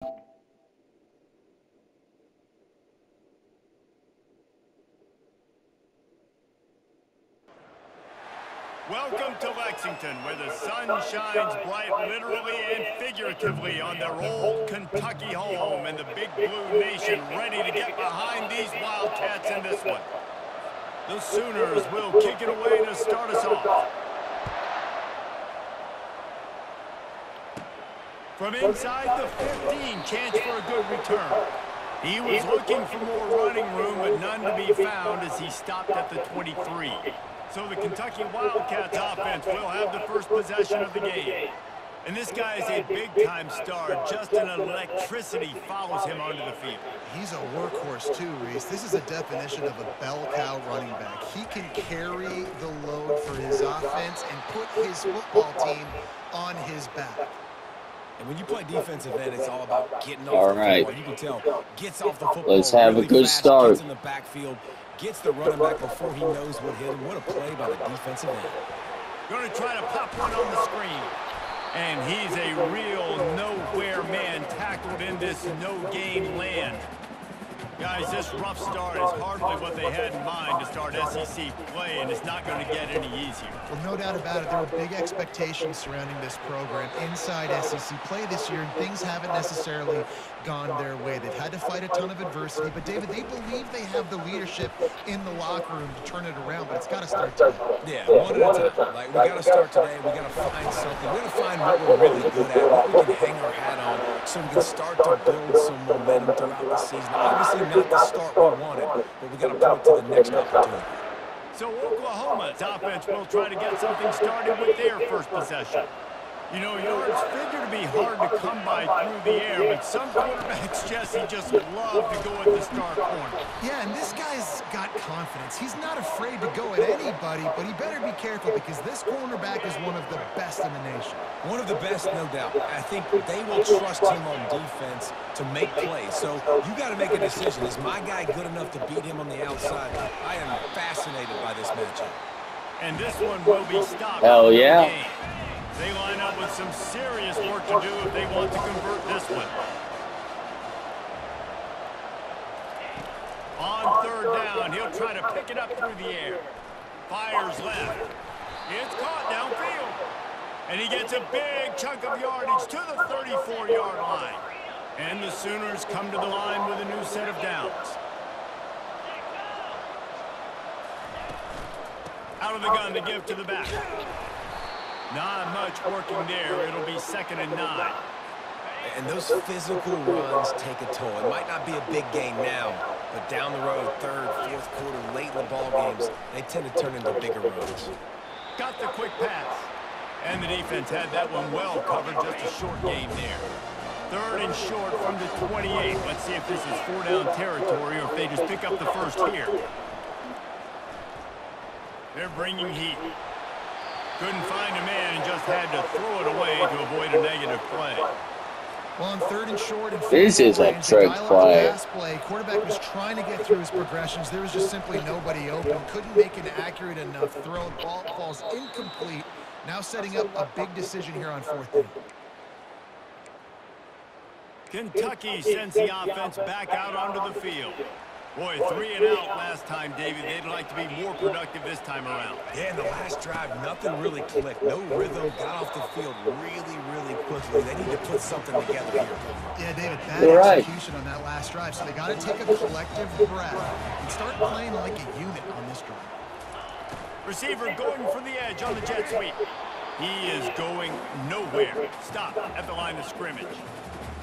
Welcome to Lexington, where the sun shines bright literally and figuratively on their old Kentucky home, and the Big Blue Nation ready to get behind these Wildcats in this one. The Sooners will kick it away to start us off. From inside the 15, chance for a good return. He was looking for more running room, but none to be found as he stopped at the 23. So the Kentucky Wildcats offense will have the first possession of the game. And this guy is a big-time star. Just an electricity follows him onto the field. He's a workhorse too, Reese. This is a definition of a bell cow running back. He can carry the load for his offense and put his football team on his back. And when you play defensive end, it's all about getting off the football. You can tell, gets off the football. Let's have really a good fast, start. Gets in the backfield, gets the running back before he knows what hit him. What a play by the defensive end. Going to try to pop one on the screen. And he's a real nowhere man tackled in this no-game land. Guys, this rough start is hardly what they had in mind to start SEC play, and it's not going to get any easier. Well, no doubt about it. There were big expectations surrounding this program inside SEC play this year, and things haven't necessarily gone their way. They've had to fight a ton of adversity, but, David, they believe they have the leadership in the locker room to turn it around, but it's got to start today. Yeah, one at a time. Like, we got to start today. We got to find something. We got to find what we're really good at, what we can hang our hat on, so we can start to build some momentum throughout the season. Obviously, not the start we wanted, but we got to point to the next opportunity. So Oklahoma's offense will try to get something started with their first possession. You know, yards figure to be hard to come by through the air, but some quarterbacks, Jesse, just love to go at the star corner. Yeah, and this guy's got confidence. He's not afraid to go at anybody, but he better be careful because this cornerback is one of the best in the nation. One of the best, no doubt. I think they will trust him on defense to make plays. So you got to make a decision. Is my guy good enough to beat him on the outside? I am fascinated by this matchup. And this one will be stopped. Hell yeah. They line up with some serious work to do if they want to convert this one. On third down, he'll try to pick it up through the air. Fires left. It's caught downfield. And he gets a big chunk of yardage to the 34-yard line. And the Sooners come to the line with a new set of downs. Out of the gun to give to the back. Not much working there. It'll be 2nd and 9. And those physical runs take a toll. It might not be a big game now, but down the road, 3rd, 4th quarter, late in the ball games, they tend to turn into bigger runs. Got the quick pass. And the defense had that one well covered. Just a short game there. 3rd and short from the 28. Let's see if this is 4-down territory or if they just pick up the first here. They're bringing heat. Couldn't find a man and just had to throw it away to avoid a negative play. Well, on 3rd and short, and this is a trick play. Quarterback was trying to get through his progressions. There was just simply nobody open. Couldn't make an accurate enough throw. Ball falls incomplete. Now setting up a big decision here on 4th down. Kentucky sends the offense back out onto the field. Boy, 3 and out last time, David. They'd like to be more productive this time around. Yeah, in the last drive, nothing really clicked. No rhythm, got off the field really quickly. They need to put something together here. Yeah, David, bad execution on that last drive. So they got to take a collective breath and start playing like a unit on this drive. Receiver going for the edge on the jet sweep. He is going nowhere. Stop at the line of scrimmage.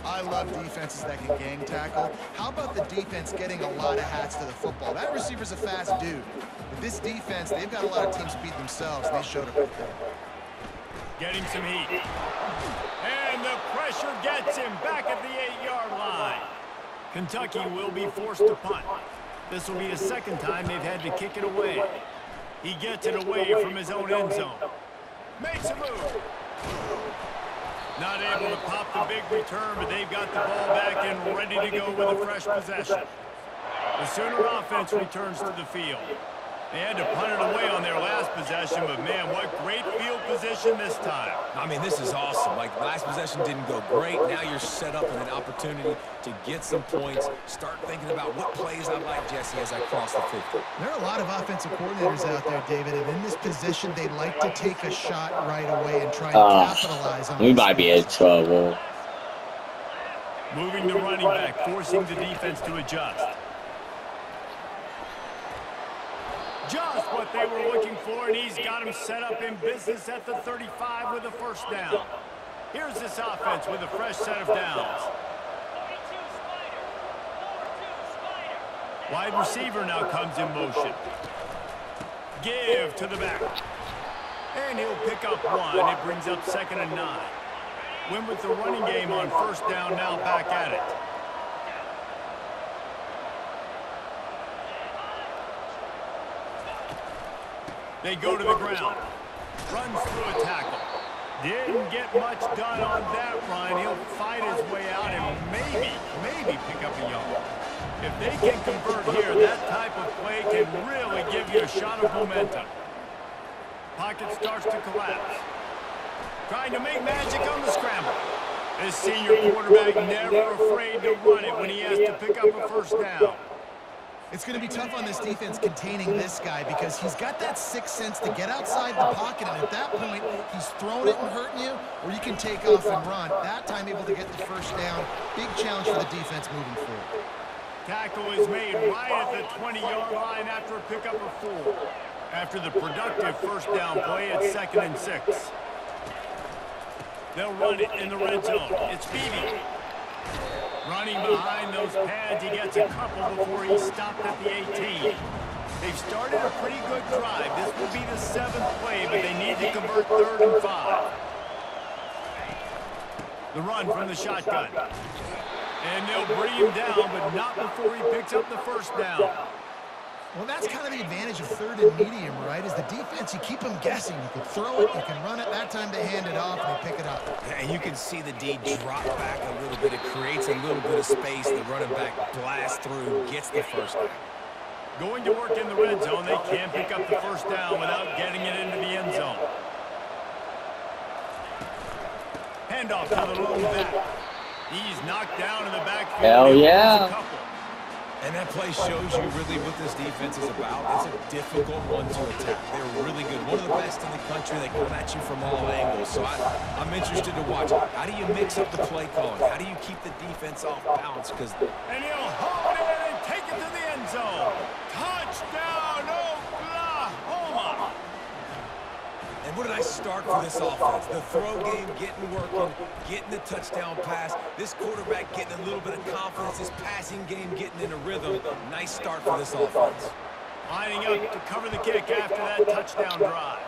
I love defenses that can gang tackle. How about the defense getting a lot of hats to the football? That receiver's a fast dude. But this defense, they've got a lot of teams beat themselves. They showed up right there. Getting some heat. And the pressure gets him back at the 8-yard line. Kentucky will be forced to punt. This will be the 2nd time they've had to kick it away. He gets it away from his own end zone. Makes a move. Not able to pop the big return, but they've got the ball back and ready to go with a fresh possession. The Sooner offense returns to the field. They had to punt it away on their last possession, but man, what great field position this time. I mean, this is awesome. Like, last possession didn't go great. Now you're set up with an opportunity to get some points. Start thinking about what plays I like, Jesse, as I cross the 50. There are a lot of offensive coordinators out there, David, and in this position, they like to take a shot right away and try to capitalize on it. We might be in trouble. Moving the running back, forcing the defense to adjust. Just what they were looking for, and he's got him set up in business at the 35 with a first down. Here's this offense with a fresh set of downs. Wide receiver now comes in motion. Give to the back. And he'll pick up one. It brings up 2nd and 9. Win with the running game on first down, now back at it. They go to the ground. Runs through a tackle. Didn't get much done on that run. He'll fight his way out and maybe pick up a yard. If they can convert here, that type of play can really give you a shot of momentum. Pocket starts to collapse. Trying to make magic on the scramble. This senior quarterback never afraid to run it when he has to pick up a first down. It's going to be tough on this defense containing this guy because he's got that sixth sense to get outside the pocket, and at that point, he's throwing it and hurting you, or you can take off and run. That time able to get the first down. Big challenge for the defense moving forward. Tackle is made right at the 20-yard line after a pickup of 4. After the productive first down play, it's 2nd and 6. They'll run it in the red zone. It's Beebe. Running behind those pads, he gets a couple before he's stopped at the 18. They've started a pretty good drive. This will be the 7th play, but they need to convert 3rd and 5. The run from the shotgun. And they'll bring him down, but not before he picks up the first down. Well, that's kind of the advantage of 3rd and medium, right? Is the defense, you keep them guessing. You can throw it, you can run it. That time they hand it off and they pick it up. And you can see the D drop back a little bit. It creates a little bit of space. The running back blasts through, gets the first down. Going to work in the red zone, they can't pick up the first down without getting it into the end zone. Handoff to the lone back. He's knocked down in the backfield. Hell yeah. And that play shows you really what this defense is about. It's a difficult one to attack. They're really good. One of the best in the country. They come at you from all angles. So I'm interested to watch. How do you mix up the play calling? How do you keep the defense off balance? And he'll hold it and take it to the end zone. Touchdown, Oklahoma! And what a nice start for this offense. The throw game getting working, getting the touchdown pass. This quarterback getting a little bit of confidence. This passing game getting in a rhythm. Nice start for this offense. Lining up to cover the kick after that touchdown drive.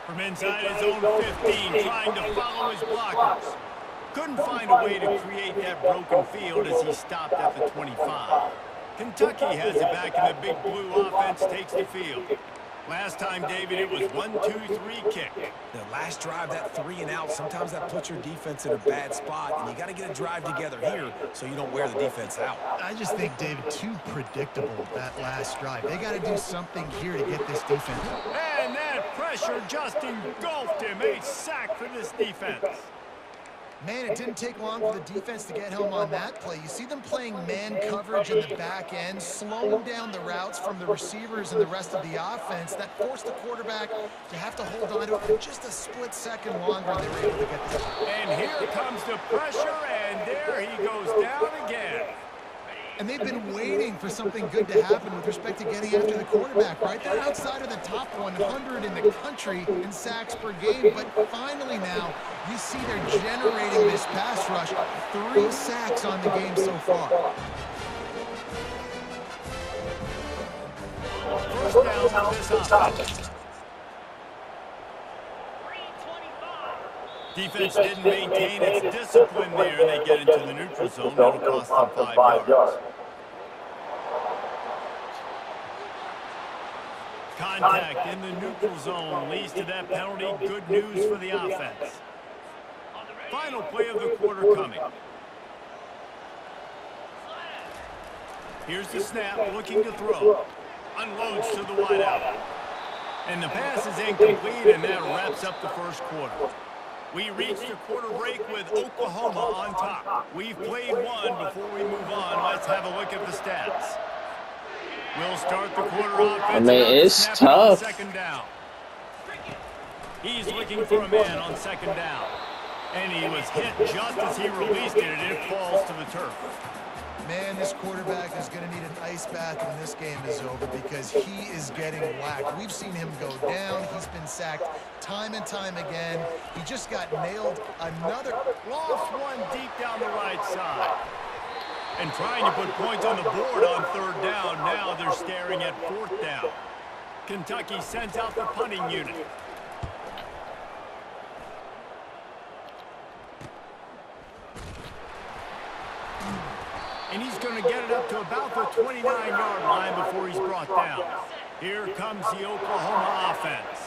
From inside his own 15, trying to follow his blockers. Couldn't find a way to create that broken field as he stopped at the 25. Kentucky has it back, and the big blue offense takes the field. Last time, David, it was 1-2-3 kick. The last drive, that 3 and out, sometimes that puts your defense in a bad spot, and you got to get a drive together here so you don't wear the defense out. I just think, David, too predictable, that last drive. They got to do something here to get this defense. And that pressure just engulfed him. A sack for this defense. Man, it didn't take long for the defense to get home on that play. You see them playing man coverage in the back end, slowing down the routes from the receivers and the rest of the offense. That forced the quarterback to have to hold on to it for just a split second longer, and they were able to get this. And here comes the pressure, and there he goes down again. And they've been waiting for something good to happen with respect to getting after the quarterback, right? They're outside of the top 100 in the country in sacks per game, but finally now, you see they're generating this pass rush. 3 sacks on the game so far. First down for this offense. Defense didn't maintain its discipline there, and they get into the neutral zone. That'll cost them 5 yards. Contact in the neutral zone leads to that penalty. Good news for the offense. Final play of the quarter coming. Here's the snap, looking to throw. Unloads to the wideout. And the pass is incomplete, and that wraps up the first quarter. We reached a quarter break with Oklahoma on top. We've played one. Before we move on, let's have a look at the stats. We'll start the quarter offense. I mean, it's tough. Second down. He's looking for a man on second down. And he was hit just as he released it, and it falls to the turf. Man, this quarterback is going to need an ice bath when this game is over because he is getting whacked. We've seen him go down. He's been sacked time and time again. He just got nailed. Another lost one deep down the right side. And trying to put points on the board on third down. Now they're staring at fourth down. Kentucky sends out the punting unit. And he's going to get it up to about the 29-yard line before he's brought down. Here comes the Oklahoma offense.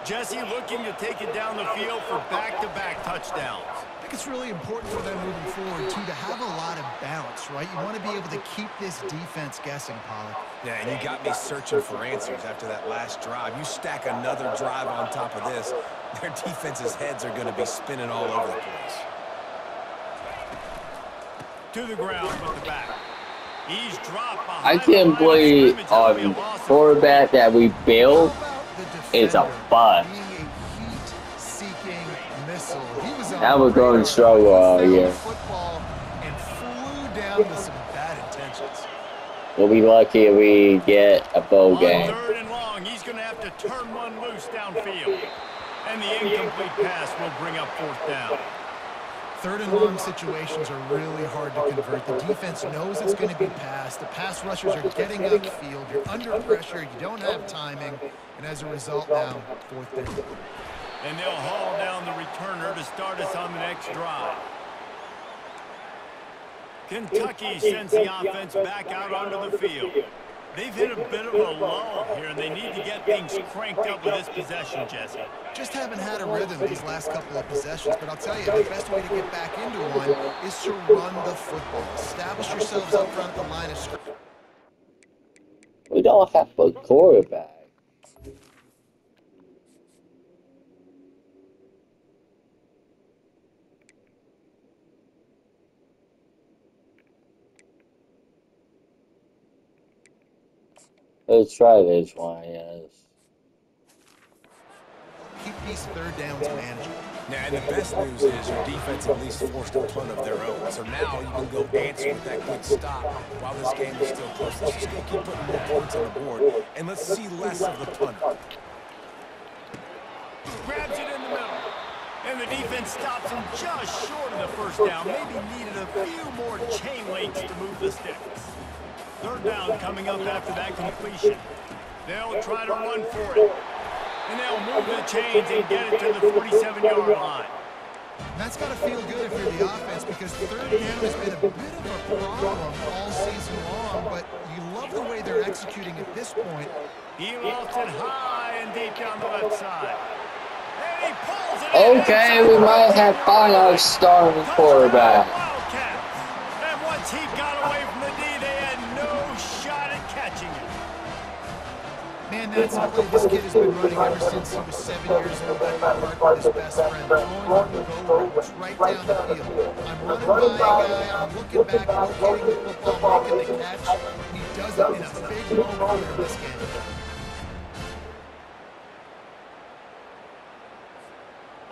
Jesse looking to take it down the field for back-to-back touchdowns. I think it's really important for them moving forward, too, to have a lot of balance, right? You want to be able to keep this defense guessing, Pollard. Yeah, and you got me searching for answers after that last drive. You stack another drive on top of this, their defense's heads are going to be spinning all over the place. To the ground with the back. He's dropped behind. I can't believe on quarterback that we built is a bust. Now we're going struggle all year. We'll be lucky if we get a bowl game. Third and long, he's going to have to turn one loose downfield. And the incomplete pass will bring up fourth down. Third and long situations are really hard to convert. The defense knows it's going to be passed. The pass rushers are getting upfield. You're under pressure. You don't have timing. And as a result now, fourth down. And they'll haul down the returner to start us on the next drive. Kentucky sends the offense back out onto the field. They've hit a bit of a lull here, and they need to get things cranked up with this possession, Jesse. Just haven't had a rhythm these last couple of possessions, but I'll tell you, the best way to get back into one is to run the football. Establish yourselves up front at the line of scrimmage. We don't have a quarterback. Let's try this one, yes. Keep these third downs manageable. Yeah, and the best news is your defense at least forced a punt of their own. So now you can go answer with that good stop while this game is still close. Let's just go keep putting more points on the board, and let's see less of the punt. Grabs it in the middle. And the defense stops him just short of the first down. Maybe needed a few more chain links to move the sticks. Third down coming up after that completion. They'll try to run for it. And they'll move the chains and get it to the 47-yard line. That's got to feel good if you're the offense because third down has been a bit of a problem all season long, but you love the way they're executing at this point. He lofts it high and deep down the left side. And he pulls it Okay, we might have found our starting quarterback. Wildcats. And once he got away from the D, they had no shot at catching him. Man, that's a play this kid has been running ever since he was 7 years old at the park with his best friend. Throwing the go routes right down the field. I'm running by a guy, I'm looking back, locating the football, making the catch, and he does it in a big moment here in this game.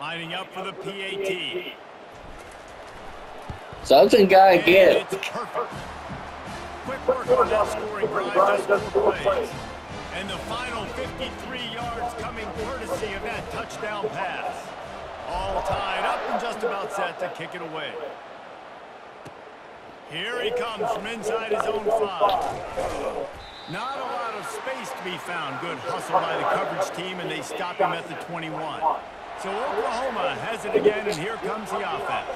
Lining up for the PAT. Something gotta get. It's perfect. Quick work on that scoring drive, just 4 plays. And the final 53 yards coming courtesy of that touchdown pass. All tied up and just about set to kick it away. Here he comes from inside his own 5. Not a lot of space to be found. Good hustle by the coverage team, and they stop him at the 21. So Oklahoma has it again, and here comes the offense.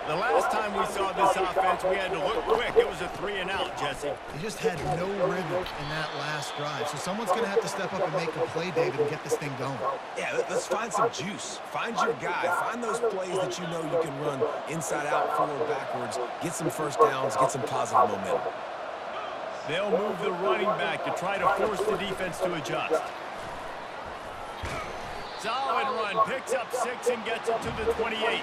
The last time we saw this offense, we had to look quick. It was a 3-and-out, Jesse. He just had no rhythm in that last drive. So someone's going to have to step up and make a play, David, and get this thing going. Yeah, let's find some juice. Find your guy. Find those plays that you know you can run inside out, forward, backwards. Get some first downs. Get some positive momentum. They'll move the running back to try to force the defense to adjust. Solid run, picks up 6 and gets it to the 28.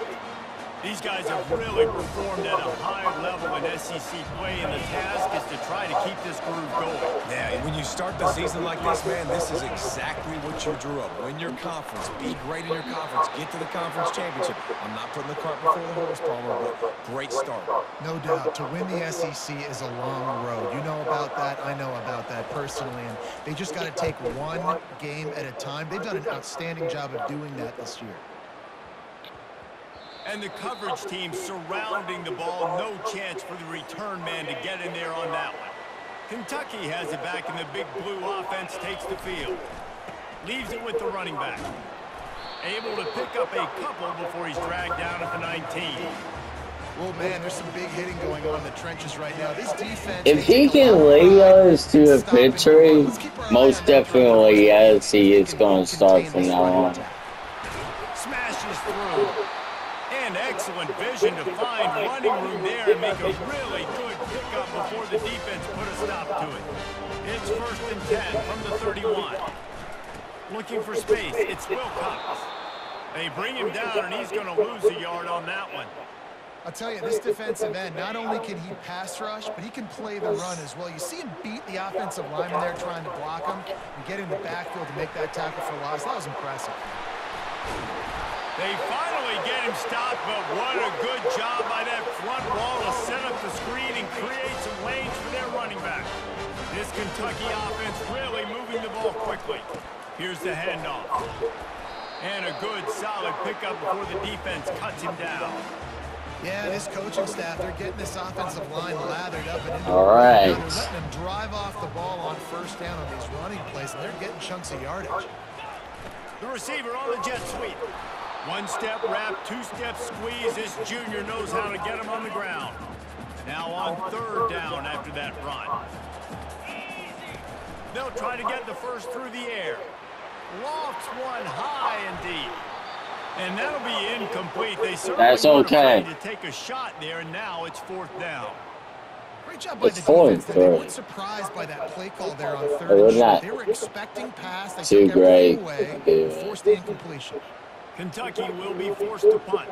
These guys have really performed at a high level in SEC play, and the task is to try to keep this groove going. Yeah, when you start the season like this, man, this is exactly what you drew up. Win your conference, be great in your conference, get to the conference championship. I'm not putting the cart before the horse, Palmer, but great start. No doubt, to win the SEC is a long road. You know about that, I know about that personally, and they just got to take one game at a time. They've done an outstanding job of doing that this year. And the coverage team surrounding the ball, no chance for the return man to get in there on that one. Kentucky has it back, and the big blue offense takes the field. Leaves it with the running back. Able to pick up a couple before he's dragged down at the 19. Well, man, there's some big hitting going on in the trenches right now. This defense... If he can lead us to a victory, most definitely, yes, he is going to start from now on. Smashes through. And excellent vision to find running room there and make a really good pickup before the defense put a stop to it. It's 1st and 10 from the 31. Looking for space, it's Wildcats. They bring him down, and he's going to lose a yard on that one. I'll tell you, this defensive end, not only can he pass rush, but he can play the run as well. You see him beat the offensive lineman there trying to block him and get in the backfield to make that tackle for loss. That was impressive. They finally get him stopped, but what a good job by that front wall to set up the screen and create some lanes for their running back. This Kentucky offense really moving the ball quickly. Here's the handoff. And a good, solid pickup before the defense cuts him down. Yeah, this coaching staff, they're getting this offensive line lathered up. And all right. They're letting them drive off the ball on 1st down on these running plays, and they're getting chunks of yardage. The receiver on the jet sweep. 1-step wrap, 2-step squeeze. This junior knows how to get him on the ground. Now on 3rd down after that run. They'll try to get the first through the air. Lofts one high and deep. And that'll be incomplete. They certainly to take a shot there, and now it's 4th down. Great job by the defense. They weren't surprised by that play call there on 3rd and short. They were expecting pass. They took everything away and forced the incompletion. Kentucky will be forced to punt.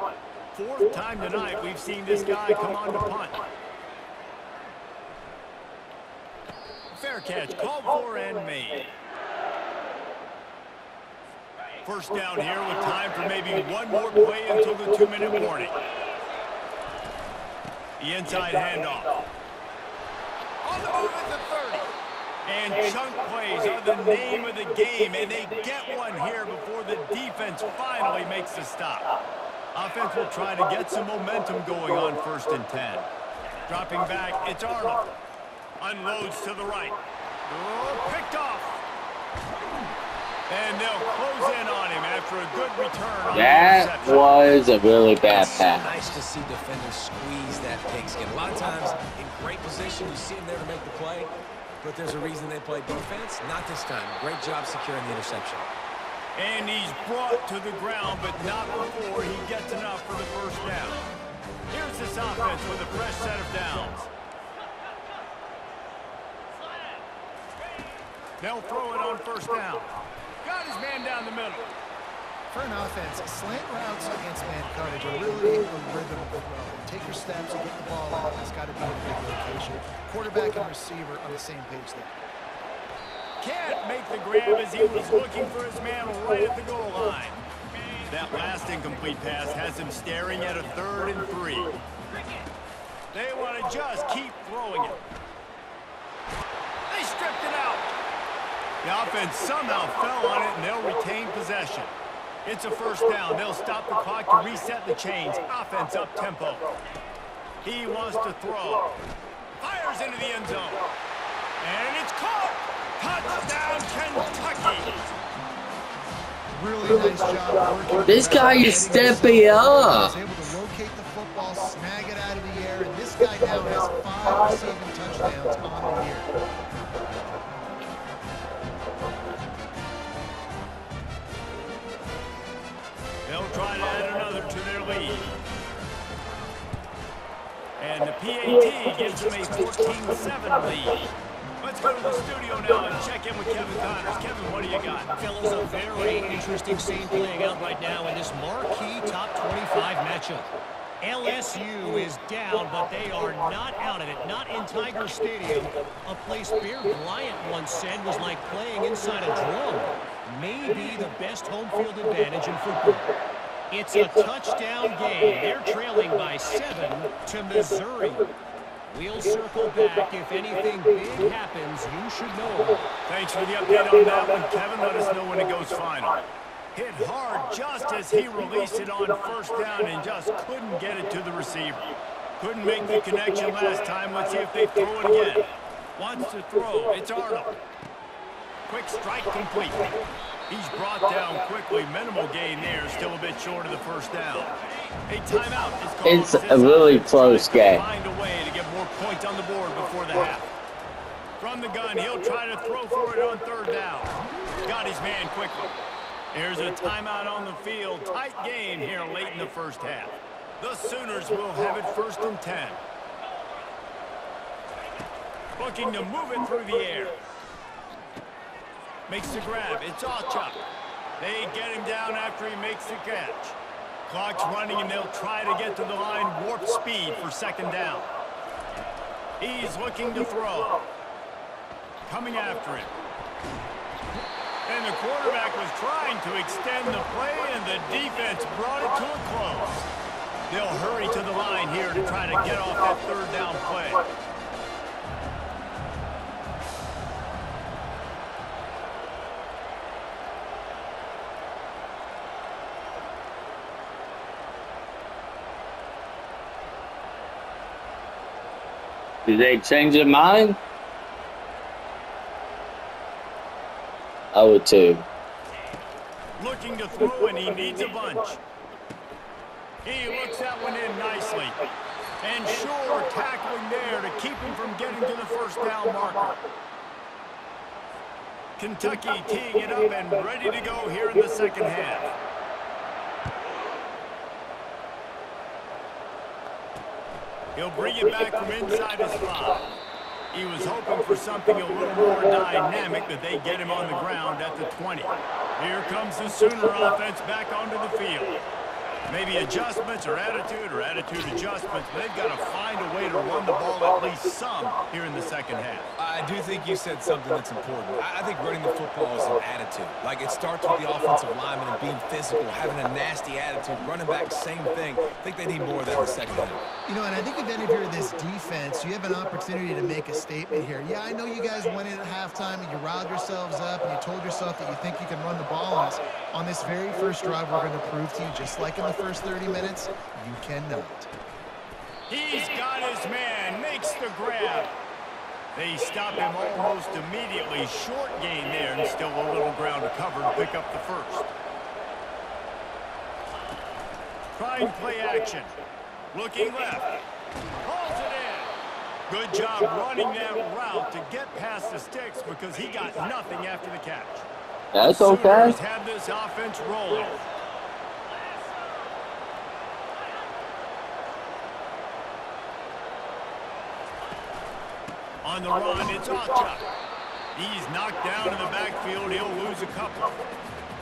4th time tonight we've seen this guy come on to punt. Fair catch, called for and made. 1st down here with time for maybe one more play until the 2-minute warning. The inside handoff. On the move at the 30. And chunk plays are the name of the game, and they get one here before the defense finally makes the stop. Offense will try to get some momentum going on 1st and 10. Dropping back, it's Arnold. Unloads to the right. Oh, picked off. And they'll close in on him after a good return on that was a really bad pass. Nice to see defenders squeeze that pigskin. A lot of times in great position, you see them there to make the play. But there's a reason they play defense. Not this time. Great job securing the interception. And he's brought to the ground, but not before he gets enough for the 1st down. Here's this offense with a fresh set of downs. They'll throw it on 1st down. Got his man down the middle. For an offense, slant routes against man coverage are really a rhythm of throw. Take your steps and get the ball out. It's got to be in a big location. Quarterback and receiver on the same page there. Can't make the grab as he was looking for his man right at the goal line. That last incomplete pass has him staring at a 3rd and 3. They want to just keep throwing it. They stripped it out. The offense somehow fell on it, and they'll retain possession. It's a 1st down. They'll stop the clock to reset the chains. Offense up tempo. He wants to throw. Fires into the end zone. And it's caught. Touchdown, Kentucky. Really nice job working. This guy is stepping up. He's able to locate the football, snag it out of the air, and this guy now has 5 receiving touchdowns on the year. They'll try to add another to their lead. And the PAT gives them a 14-7 lead. go to the studio now and check in with Kevin Connors. Kevin, what do you got? Fellas, a very interesting scene playing out right now in this marquee top 25 matchup. LSU is down, but they are not out of it. Not in Tiger Stadium, a place Bear Bryant once said was like playing inside a drum. Maybe the best home field advantage in football. It's a touchdown game. They're trailing by 7 to Missouri. We'll circle back. If anything big happens, you should know about it. Thanks for the update on that one, Kevin. Let us know when it goes final. Hit hard just as he released it on first down and just couldn't get it to the receiver. Couldn't make the connection last time. Let's see if they throw it again. Wants to throw. It's Arnold. Quick strike complete. He's brought down quickly. Minimal gain there. Still a bit short of the first down. A timeout is called. It's a really close game. Find a way to get more points on the board before the half. From the gun, he'll try to throw for it on third down. Got his man quickly. There's a timeout on the field. Tight game here late in the first half. The Sooners will have it 1st and 10. Looking to move it through the air. Makes the grab. It's Alchuk. They get him down after he makes the catch. Clock's running, and they'll try to get to the line. Warp speed for 2nd down. He's looking to throw. Coming after him. And the quarterback was trying to extend the play, and the defense brought it to a close. They'll hurry to the line here to try to get off that 3rd down play. Did they change their mind? I would too. Looking to throw, and he needs a bunch. He looks that one in nicely. And sure, tackling there to keep him from getting to the 1st down marker. Kentucky teeing it up and ready to go here in the 2nd half. He'll bring it back from inside his 5. He was hoping for something a little more dynamic, but they get him on the ground at the 20. Here comes the Sooner offense back onto the field. Maybe adjustments or attitude adjustments. They've got to find a way to run the ball at least some here in the 2nd half. I do think you said something that's important. I think running the football is an attitude. Like, it starts with the offensive lineman and being physical, having a nasty attitude. Running back, same thing. I think they need more of that in the 2nd half. You know, and I think if any of you are this defense, you have an opportunity to make a statement here. Yeah, I know you guys went in at halftime and you riled yourselves up and you told yourself that you think you can run the ball on us. On this very first drive, we're going to prove to you, just like in the first 30 minutes, you cannot. He's got his man, makes the grab. They stop him almost immediately. Short gain there, and still a little ground to cover to pick up the 1st. Trying play action. Looking left. Pulls it in. Good job running that route to get past the sticks because he got nothing after the catch. That's okay. Sooners have this offense rolling. On the run, it's Alchuk. He's knocked down in the backfield. He'll lose a couple.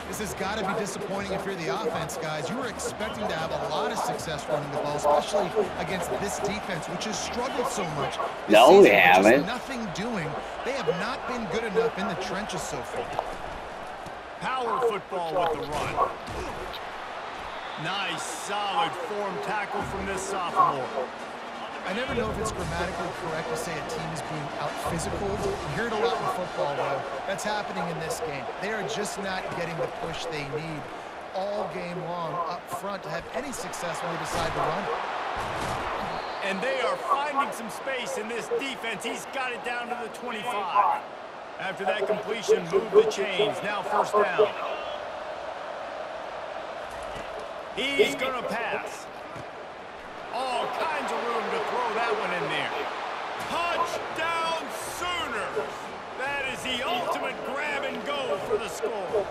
This has got to be disappointing if you're the offense, guys. You were expecting to have a lot of success running the ball, especially against this defense, which has struggled so much. No, we haven't. Nothing doing. They have not been good enough in the trenches so far. Power football with the run. Nice, solid form tackle from this sophomore. I never know if it's grammatically correct to say a team is being out-physical. You hear it a lot in football, though. That's happening in this game. They are just not getting the push they need all game long up front to have any success when they decide to run. And they are finding some space in this defense. He's got it down to the 25. After that completion, move the chains. Now 1st down. He's going to pass. All kinds of room to throw that one in there. Touchdown Sooners! That is the ultimate grab and go for the score.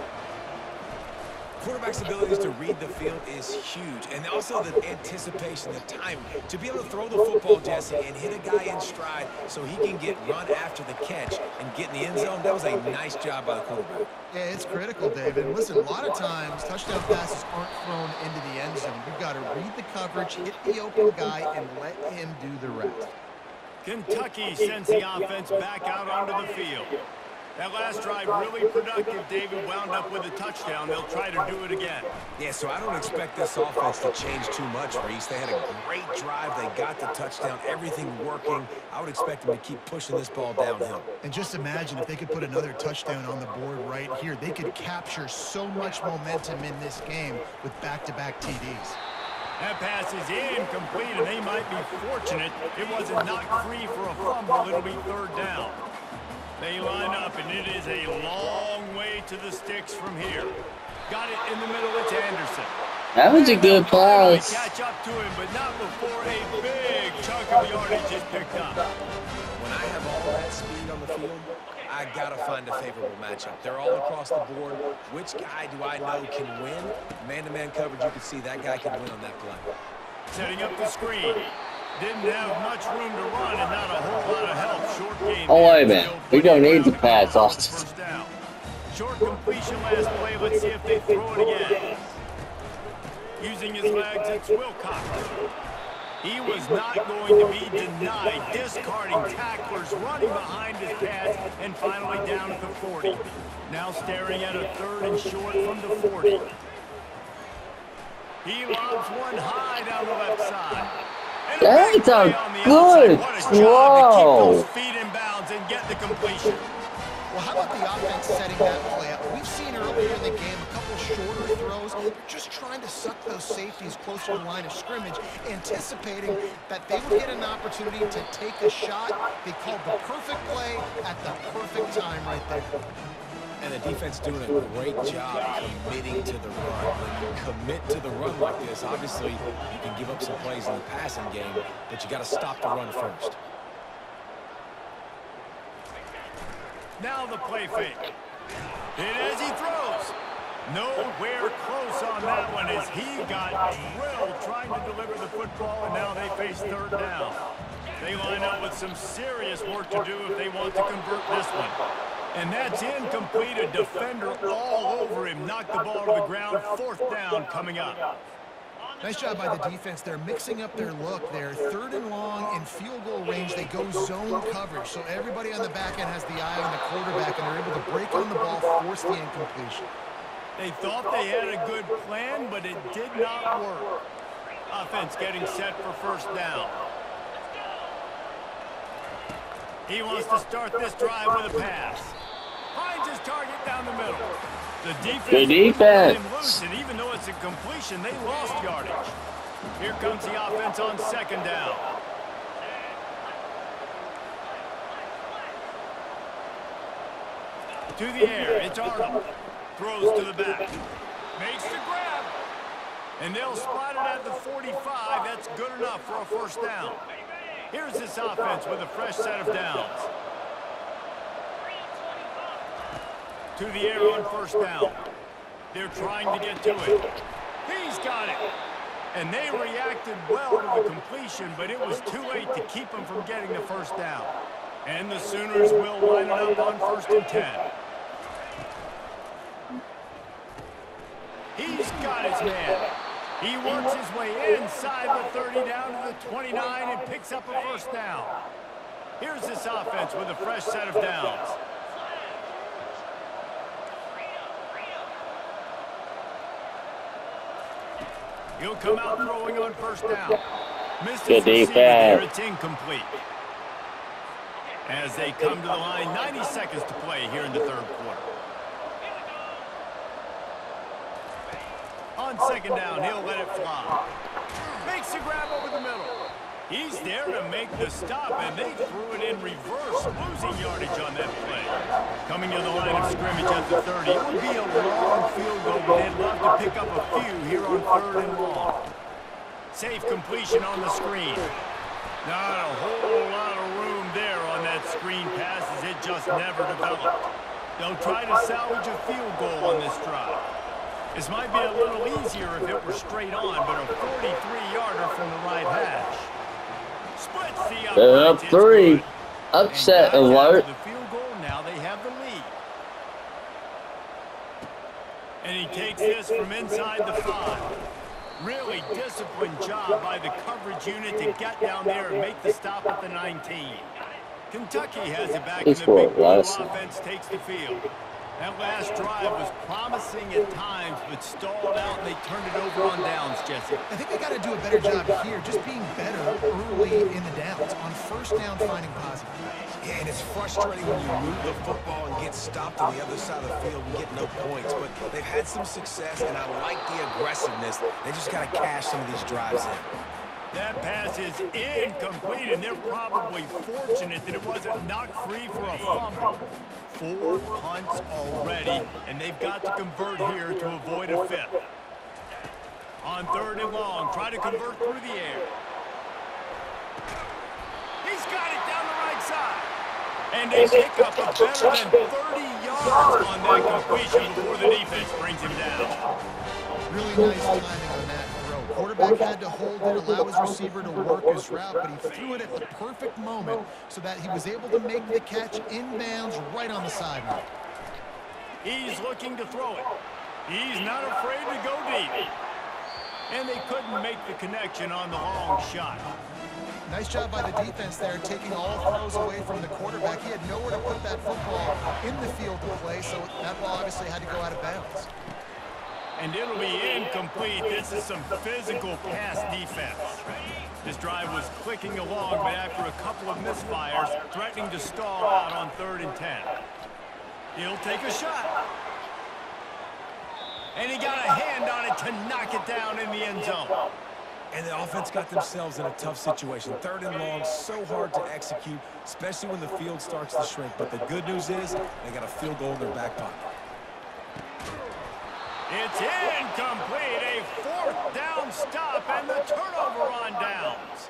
Quarterback's abilities to read the field is huge, and also the anticipation, the timing. To be able to throw the football, Jesse, and hit a guy in stride so he can get run after the catch and get in the end zone, that was a nice job by the quarterback. Yeah, it's critical, David. And listen, a lot of times touchdown passes aren't thrown into the end zone. You've got to read the coverage, hit the open guy, and let him do the rest. Kentucky sends the offense back out onto the field. That last drive really productive. David wound up with a touchdown. They'll try to do it again. Yeah, so I don't expect this offense to change too much, Reese. They had a great drive. They got the touchdown. Everything working. I would expect them to keep pushing this ball downhill. And just imagine if they could put another touchdown on the board right here. They could capture so much momentum in this game with back-to-back TDs. That pass is incomplete, and they might be fortunate it wasn't knocked free for a fumble. It'll be third down. They line up, and it is a long way to the sticks from here. Got it in the middle. It's Anderson. That was a good pass. Catch up to him, but not before a big chunk of yardage is picked up. When I have all that speed on the field, I got to find a favorable matchup. They're all across the board. Which guy do I know can win? Man-to-man coverage, you can see that guy can win on that play. Setting up the screen. Didn't have much room to run and not a whole lot of help. Short game. Oh, wait a minute. We don't need to pass off. First down. Short completion last play. Let's see if they throw it again. Using his legs, it's Wilcox. He was not going to be denied. Discarding tacklers, running behind his pass, and finally down at the 40. Now staring at a third and short from the 40. He lobs one high down the left side. That's a good throw. Feet in bounds and get the completion. Well, how about the offense setting that play up? We've seen earlier in the game a couple shorter throws. They're just trying to suck those safeties closer to the line of scrimmage, anticipating that they would get an opportunity to take a shot. They called the perfect play at the perfect time right there. And the defense doing a great job committing to the run. When you commit to the run like this, obviously you can give up some plays in the passing game, but you got to stop the run first. Now the play fake. Hit as he throws. Nowhere close on that one as he got drilled trying to deliver the football, and now they face third down. They line up with some serious work to do if they want to convert this one. And that's incomplete. A defender all over him. Knocked the ball to the ground. Fourth down coming up. Nice job by the defense. They're mixing up their look. They're third and long in field goal range. They go zone coverage. So everybody on the back end has the eye on the quarterback, and they're able to break on the ball, force the incompletion. They thought they had a good plan, but it did not work. Offense getting set for first down. He wants to start this drive with a pass. Finds his target down the middle. The defense. Good defense. Him loose, and even though it's a completion, they lost yardage. Here comes the offense on second down. To the air, it's Arnold. Throws to the back. Makes the grab. And they'll spot it at the 45. That's good enough for a first down. Here's this offense with a fresh set of downs. To the air on first down. They're trying to get to it. He's got it. And they reacted well to the completion, but it was too late to keep them from getting the first down. And the Sooners will line it up on 1st and 10. He's got his man. He works his way inside the 30 down to the 29 and picks up a first down. Here's this offense with a fresh set of downs. He'll come out throwing on first down. Misses Good receiver there. defense. It's incomplete. As they come to the line, 90 seconds to play here in the third quarter. On second down, he'll let it fly. Makes the grab over the middle. He's there to make the stop, and they threw it in reverse, losing yardage on that play. Coming to the line of scrimmage at the 30. It would be a long field goal, but they'd love to pick up a few here on third and long. Safe completion on the screen. Not a whole lot of room there on that screen pass as it just never developed. They'll try to salvage a field goal on this drive. This might be a little easier if it were straight on, but a 43-yarder from the right hash. Splits the They're up uprights. 3. Upset alert. The field goal, now they have the lead. And he takes this from inside the 5. Really disciplined job by the coverage unit to get down there and make the stop at the 19. Kentucky has it back, and the big blue offense takes the field. That last drive was promising at times, but stalled out, and they turned it over on downs, Jesse. I think they got to do a better job here, just being better early in the downs, on first down finding positive. Yeah, and it's frustrating when you move the football and get stopped on the other side of the field and get no points. But they've had some success, and I like the aggressiveness. They just got to cash some of these drives in. That pass is incomplete, and they're probably fortunate that it wasn't knocked free for a fumble. 4 punts already, and they've got to convert here to avoid a 5th. On 3rd and long, try to convert through the air. He's got it down the right side. And they pick up a better than 30 yards on that completion before the defense brings him down. Really nice timing on that throw. Quarterback had to hold it, allow his receiver to work his route, but he threw it at the perfect moment so that he was able to make the catch inbounds right on the sideline. He's looking to throw it. He's not afraid to go deep. And they couldn't make the connection on the long shot. Nice job by the defense there, taking all throws away from the quarterback. He had nowhere to put that football in the field to play, so that ball obviously had to go out of bounds. And it'll be incomplete. This is some physical pass defense. This drive was clicking along, but after a couple of misfires, threatening to stall out on 3rd and 10. He'll take a shot. And he got a hand on it to knock it down in the end zone. And the offense got themselves in a tough situation. 3rd and long, so hard to execute, especially when the field starts to shrink. But the good news is they got a field goal in their back pocket. It's incomplete. A 4th down stop and the turnover on downs.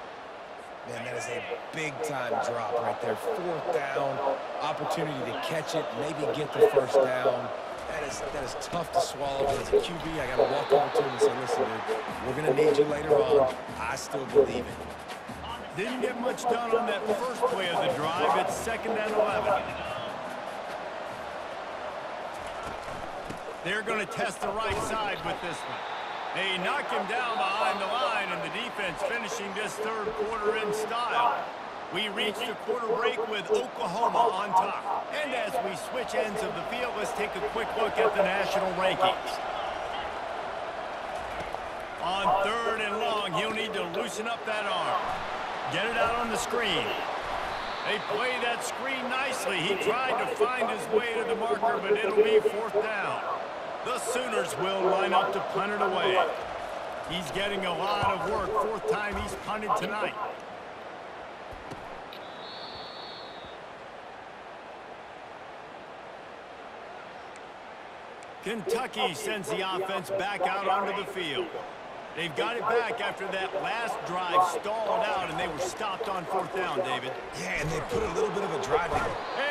Man, that is a big-time drop right there. 4th down, opportunity to catch it, maybe get the first down. That is tough to swallow. But as a QB, I got to walk over to him and say, listen, dude, we're going to need you later on. I still believe it. Didn't get much done on that first play of the drive. It's 2nd and 11. They're going to test the right side with this one. They knock him down behind the line, and the defense finishing this 3rd quarter in style. We reach the quarter break with Oklahoma on top. And as we switch ends of the field, let's take a quick look at the national rankings. On 3rd and long, he'll need to loosen up that arm. Get it out on the screen. They play that screen nicely. He tried to find his way to the marker, but it'll be 4th down. The Sooners will line up to punt it away. He's getting a lot of work. 4th time he's punted tonight. Kentucky sends the offense back out onto the field. They've got it back after that last drive stalled out, and they were stopped on 4th down, David. Yeah, and they put a little bit of a drive in.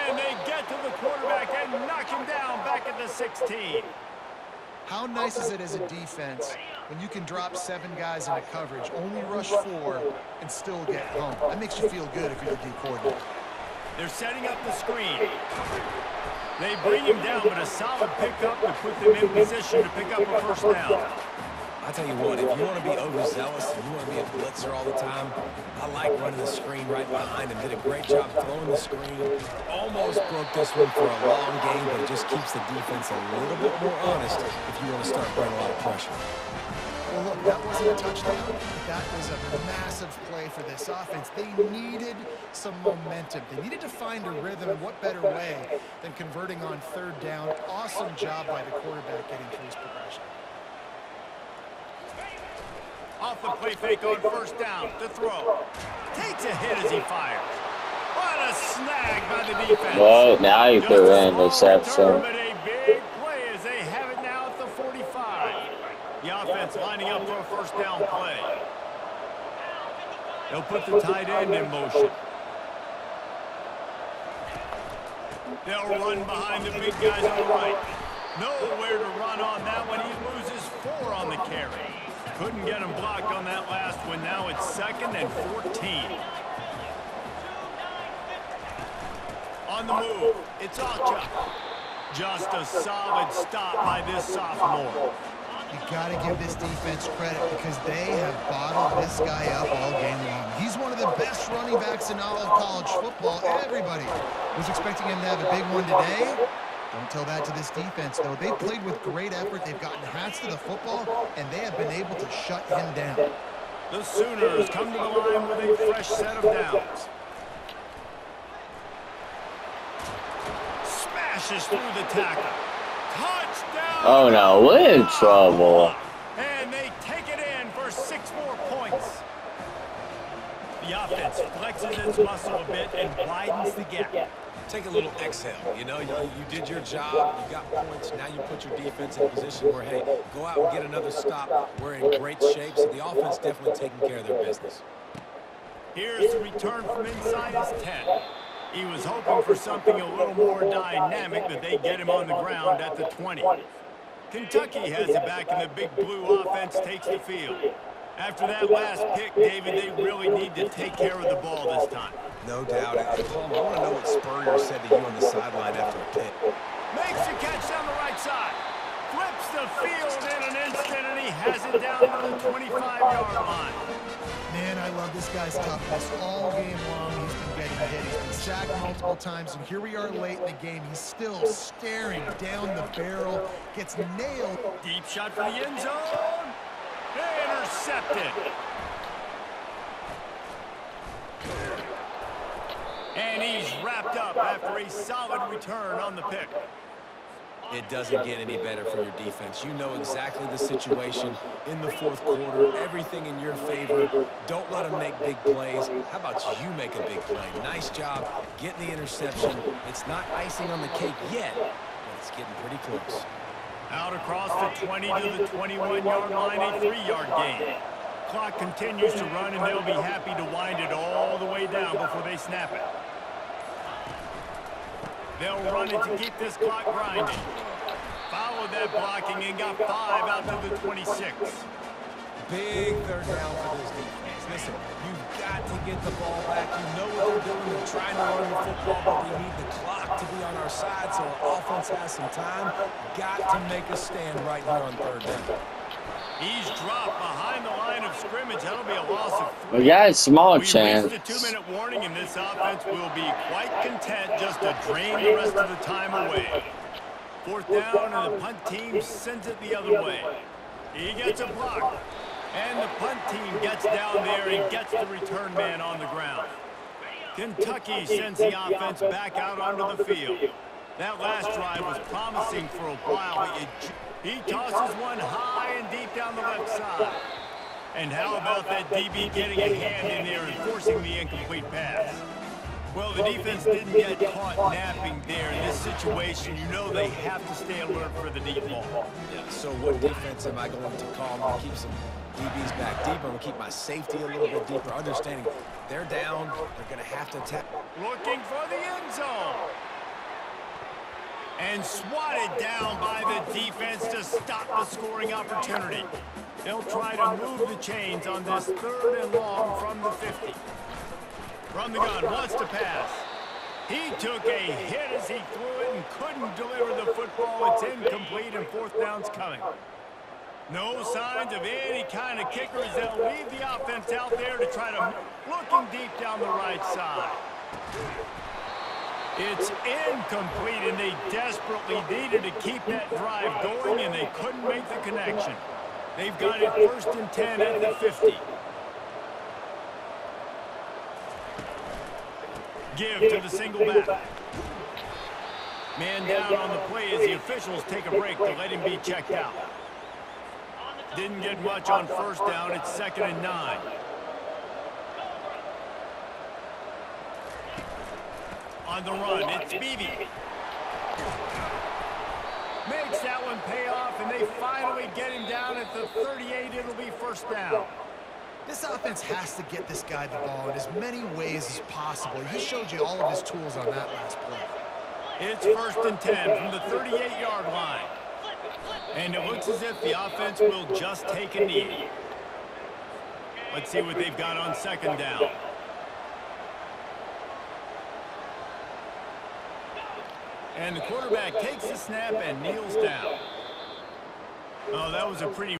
And they get to the quarterback and knock him down back at the 16. How nice is it as a defense when you can drop 7 guys into coverage, only rush 4, and still get home? That makes you feel good if you're the D coordinator. They're setting up the screen. They bring him down, but a solid pickup to put them in position to pick up a first down. I tell you what, if you want to be overzealous and you want to be a blitzer all the time, I like running the screen right behind him. Did a great job throwing the screen. Almost broke this one for a long game, but it just keeps the defense a little bit more honest if you want to start bringing a lot of pressure. Well, look, that wasn't a touchdown. That was a massive play for this offense. They needed some momentum. They needed to find a rhythm. What better way than converting on 3rd down? Awesome job by the quarterback getting through his progression. Off the play fake on 1st down to throw. Takes a hit as he fires. What a snag by the defense. Well, now you could run interception. But a big play as they have it now at the 45. The offense lining up for a 1st down play. They'll put the tight end in motion. They'll run behind the big guys on the right. Nowhere to run on that one. He loses 4 on the carry. Couldn't get him blocked on that last one. Now it's 2nd and 14. On the move, it's Alcha. Just a solid stop by this sophomore. You got to give this defense credit because they have bottled this guy up all game long. He's one of the best running backs in all of college football. Everybody was expecting him to have a big one today. Don't tell that to this defense, though. They played with great effort. They've gotten hats to the football, and they have been able to shut him down. The Sooners come to the line with a fresh set of downs. Smashes through the tackle. Touchdown! Oh no, we're in trouble. And they take it in for 6 more points. The offense flexes its muscle a bit and widens the gap. Take a little exhale. You know, you did your job. You got points. Now you put your defense in a position where, hey, go out and get another stop. We're in great shape, so the offense definitely taking care of their business. Here's the return from inside his 10. He was hoping for something a little more dynamic, but they get him on the ground at the 20. Kentucky has it back, and the big blue offense takes the field. After that last pick, David, they really need to take care of the ball this time. No doubt. And Paul, I want to know what Spurrier said to you on the sideline after the pick. Makes the catch down the right side. Flips the field in an instant, and he has it down to the 25-yard line. Man, I love this guy's toughness. All game long, he's been getting hit. He's been sacked multiple times, and here we are late in the game. He's still staring down the barrel. Gets nailed. Deep shot for the end zone. Intercepted. And he's wrapped up after a solid return on the pick. It doesn't get any better for your defense. You know exactly the situation in the 4th quarter. Everything in your favor. Don't let them make big plays. How about you make a big play? Nice job getting the interception. It's not icing on the cake yet, but it's getting pretty close. Out across the 20 to the 21-yard line, a 3-yard gain. Clock continues to run, and they'll be happy to wind it all the way down before they snap it. They'll run it to keep this clock grinding. Followed that blocking and got 5 out to the 26. Big 3rd down for this defense. Listen, you've got to get the ball back. You know what they're doing. They're trying to run the football, but we need the clock to be on our side so our offense has some time. Got to make a stand right here on 3rd down. He's dropped behind the line of scrimmage. That'll be a loss of 3. We got a small chance. We reached the 2-minute warning, and this offense will be quite content just to drain the rest of the time away. 4th down, and the punt team sends it the other way. He gets a block, and the punt team gets down there and gets the return man on the ground. Kentucky sends the offense back out onto the field. That last drive was promising for a while. He tosses one high and deep down the left side. And how about that DB getting a hand in there and forcing the incomplete pass? Well, the defense didn't get caught napping there. In this situation, you know they have to stay alert for the deep ball. Yeah, so what defense am I going to call? I'm going to keep some DBs back deep. I'm going to keep my safety a little bit deeper, understanding they're down. They're going to have to attack. Looking for the end zone. And swatted down by the defense to stop the scoring opportunity. They'll try to move the chains on this 3rd and long from the 50. From the gun, wants to pass. He took a hit as he threw it and couldn't deliver the football. It's incomplete, and 4th down's coming. No signs of any kind of kickers. They'll leave the offense out there to try to looking deep down the right side. It's incomplete, and they desperately needed to keep that drive going, and they couldn't make the connection. They've got it 1st and 10 at the 50. Give to the single back. Man down on the play as the officials take a break to let him be checked out. Didn't get much on 1st down. It's 2nd and 9. On the run, it's Beebe. Makes that one pay off, and they finally get him down at the 38. It'll be 1st down. This offense has to get this guy the ball in as many ways as possible. He showed you all of his tools on that last play. It's 1st and 10 from the 38-yard line. And it looks as if the offense will just take a knee. Let's see what they've got on second down. And the quarterback takes the snap and kneels down. Oh, that was a pretty